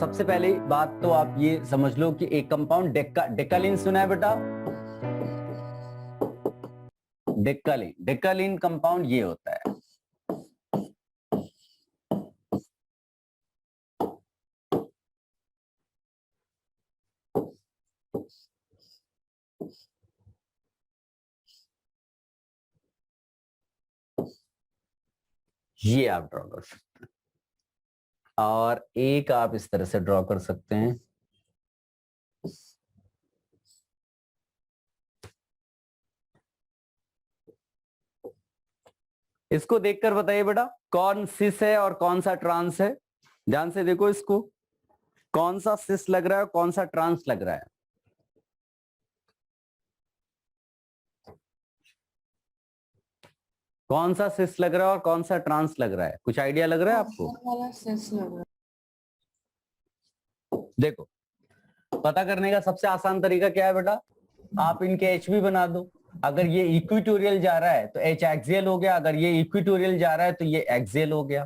सबसे पहली बात तो आप ये समझ लो कि एक कंपाउंड डेकालीन सुना है बेटा? डेकालीन कंपाउंड ये होता है। ये आप ड्रॉ कर सकते हैं और एक आप इस तरह से ड्रॉ कर सकते हैं। इसको देखकर बताइए बेटा कौन सिस है और कौन सा ट्रांस है। ध्यान से देखो इसको, कौन सा सिस लग रहा है और कौन सा ट्रांस लग रहा है। कौन सा सिस लग रहा है और कौन सा ट्रांस लग रहा है, कुछ आइडिया लग रहा है आपको? सिस लग रहा है। देखो, पता करने का सबसे आसान तरीका क्या है बेटा? आप इनके एच भी बना दो। अगर ये इक्विटोरियल जा रहा है तो एच एक्सियल हो गया, अगर ये इक्विटोरियल जा रहा है तो ये एक्सियल हो गया।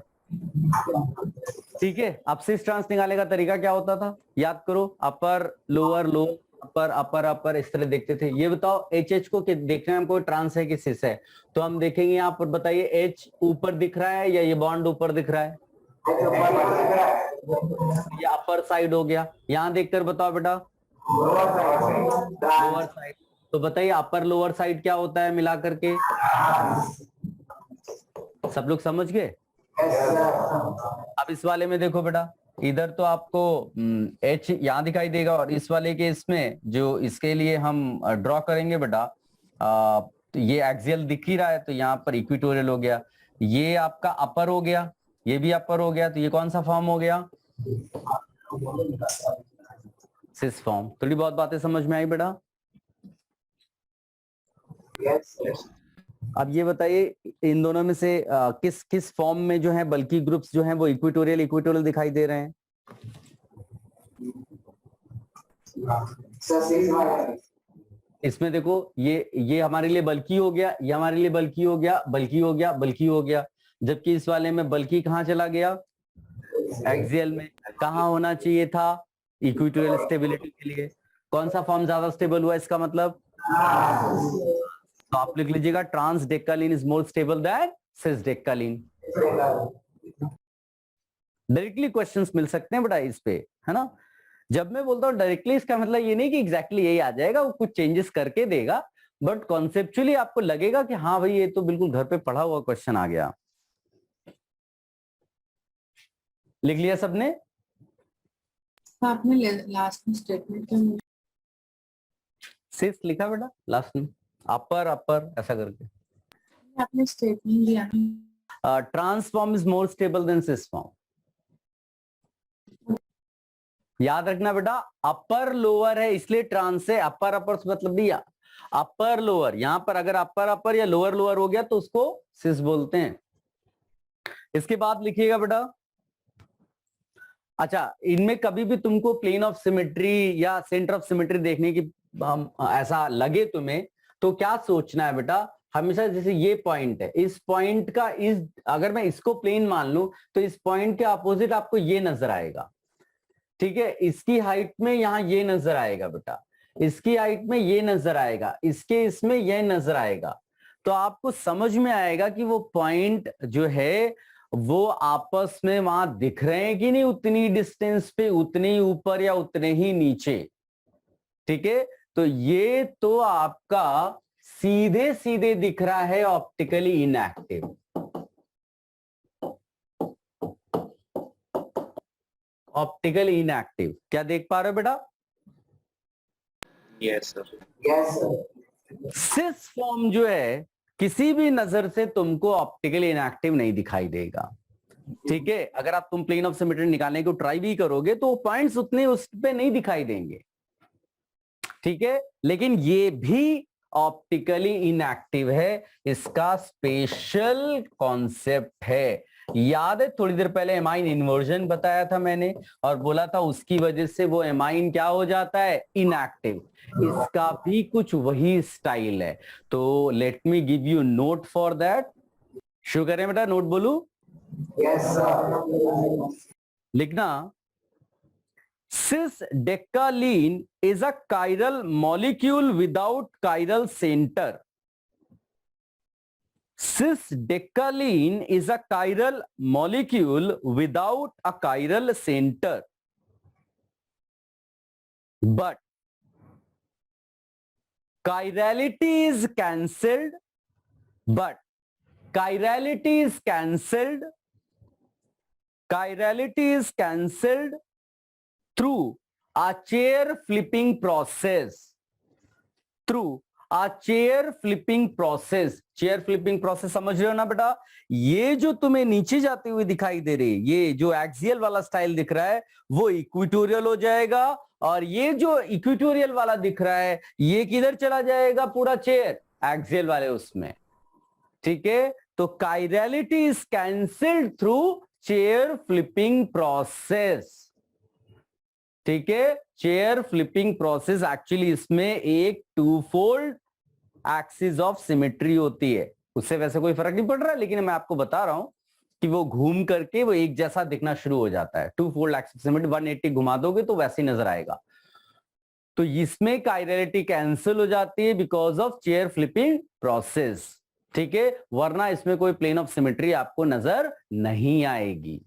ठीक है, अब सिस ट्रांस निकालने का तरीका क्या होता था याद करो, अपर लोअर लो, अपर अपर अपर, इस तरह देखते थे। ये बताओ एच एच को देखना है हमको ट्रांस है कि सिस है, तो हम देखेंगे यहाँ पर। बताइए एच ऊपर दिख रहा है या ये बॉन्ड ऊपर दिख रहा है? ये अपर साइड हो गया। यहां देखकर बताओ बेटा, लोअर साइड। तो बताइए अपर लोअर साइड क्या होता है मिला करके? सब लोग समझ गए? अब इस वाले में देखो बेटा, इधर तो आपको एच यहां दिखाई देगा और इस वाले के इसमें जो इसके लिए हम ड्रॉ करेंगे बेटा, तो ये एक्सियल दिख ही रहा है, तो यहाँ पर इक्विटोरियल हो गया। ये आपका अपर हो गया, ये भी अपर हो गया, तो ये कौन सा फॉर्म हो गया? Cis form. थोड़ी बहुत बातें समझ में आई बेटा? अब ये बताइए इन दोनों में से किस किस फॉर्म में जो है बल्कि ग्रुप्स जो हैं वो इक्विटोरियल इक्विटोरियल दिखाई दे रहे हैं? इसमें देखो, ये हमारे लिए बल्कि हो गया, ये हमारे लिए बल्कि हो गया, बल्कि हो गया, बल्कि हो गया। जबकि इस वाले में बल्कि कहाँ चला गया? एक्सियल में। कहाँ होना चाहिए था? इक्विटोरियल स्टेबिलिटी के लिए। कौन सा फॉर्म ज्यादा स्टेबल हुआ इसका मतलब? तो आप लिख लीजिएगा trans decalin is more stable than cis decalin. Directly questions मिल सकते हैं बेटा इस पे, है ना? जब मैं बोलता हूं डायरेक्टली, इसका मतलब ये नहीं कि एग्जैक्टली यही आ जाएगा, वो कुछ चेंजेस करके देगा, बट कॉन्सेप्चुअली आपको लगेगा कि हाँ भाई ये तो बिल्कुल घर पे पढ़ा हुआ क्वेश्चन आ गया। लिख लिया सबने? आपने लास्ट में स्टेटमेंट क्या सिस लिखा बेटा लास्ट में, अपर अपर ऐसा करके। आपने स्टेटमेंट दिया? Trans form is more stable than cis form. याद रखना बेटा, अपर लोअर है इसलिए ट्रांस है। अपर अपर मतलब दिया, अपर लोअर। यहां पर अगर अपर अपर या लोअर लोअर हो गया तो उसको सिस बोलते हैं। इसके बाद लिखिएगा बेटा, अच्छा इनमें कभी भी तुमको प्लेन ऑफ सिमेट्री या सेंटर ऑफ सिमेट्री देखने की ऐसा लगे तुम्हें, तो क्या सोचना है बेटा, हमेशा जैसे ये पॉइंट है, इस पॉइंट का इस, अगर मैं इसको प्लेन मान लूं तो इस पॉइंट के अपोजिट आपको ये नजर आएगा। ठीक है, इसकी हाइट में यहां ये नजर आएगा बेटा, इसकी हाइट में ये नजर आएगा, इसके इसमें ये नजर आएगा। तो आपको समझ में आएगा कि वो पॉइंट जो है वो आपस में वहां दिख रहे हैं कि नहीं, उतनी डिस्टेंस पे, उतने ही ऊपर या उतने ही नीचे। ठीक है, तो ये तो आपका सीधे सीधे दिख रहा है ऑप्टिकली इनएक्टिव। ऑप्टिकली इनएक्टिव क्या देख पा रहे हो बेटा? Yes sir. Yes sir. Cis form जो है किसी भी नजर से तुमको ऑप्टिकली इनएक्टिव नहीं दिखाई देगा। ठीक है, अगर आप तुम प्लेन ऑफ सिमेट्री निकालने को ट्राई भी करोगे तो पॉइंट्स उतने उस पे नहीं दिखाई देंगे। ठीक है, लेकिन ये भी ऑप्टिकली इनएक्टिव है, इसका स्पेशल कॉन्सेप्ट है। याद है थोड़ी देर पहले एमाइन इन्वर्जन बताया था मैंने, और बोला था उसकी वजह से वो एमाइन क्या हो जाता है? इनएक्टिव। इसका भी कुछ वही स्टाइल है। तो let me give you note for that. शुरू करें बेटा, नोट बोलू? Yes sir. लिखना, Cis-decalene is a chiral molecule without chiral center. Cis-decalene is a chiral molecule without a chiral center. But chirality is cancelled. But chirality is cancelled. Chirality is cancelled through a chair flipping process. Through a chair flipping process. Chair flipping process समझ रहे हो ना बेटा? ये जो तुम्हें नीचे जाती हुई दिखाई दे रही है, ये जो एक्सियल वाला स्टाइल दिख रहा है वो इक्वेटोरियल हो जाएगा, और ये जो इक्वेटोरियल वाला दिख रहा है ये किधर चला जाएगा? पूरा चेयर एक्सियल वाले उसमें। ठीक है, तो chirality is cancelled through chair flipping process. ठीक है, चेयर फ्लिपिंग प्रोसेस एक्चुअली इसमें एक two fold axis of symmetry होती है। उससे वैसे कोई फर्क नहीं पड़ रहा है, लेकिन मैं आपको बता रहा हूं कि वो घूम करके वो एक जैसा दिखना शुरू हो जाता है। टू फोल्ड एक्सिस सिमेट्री 180 घुमा दोगे तो वैसे ही नजर आएगा। तो इसमें कायरलिटी कैंसिल हो जाती है because of chair flipping process. ठीक है, वरना इसमें कोई प्लेन ऑफ सिमेट्री आपको नजर नहीं आएगी।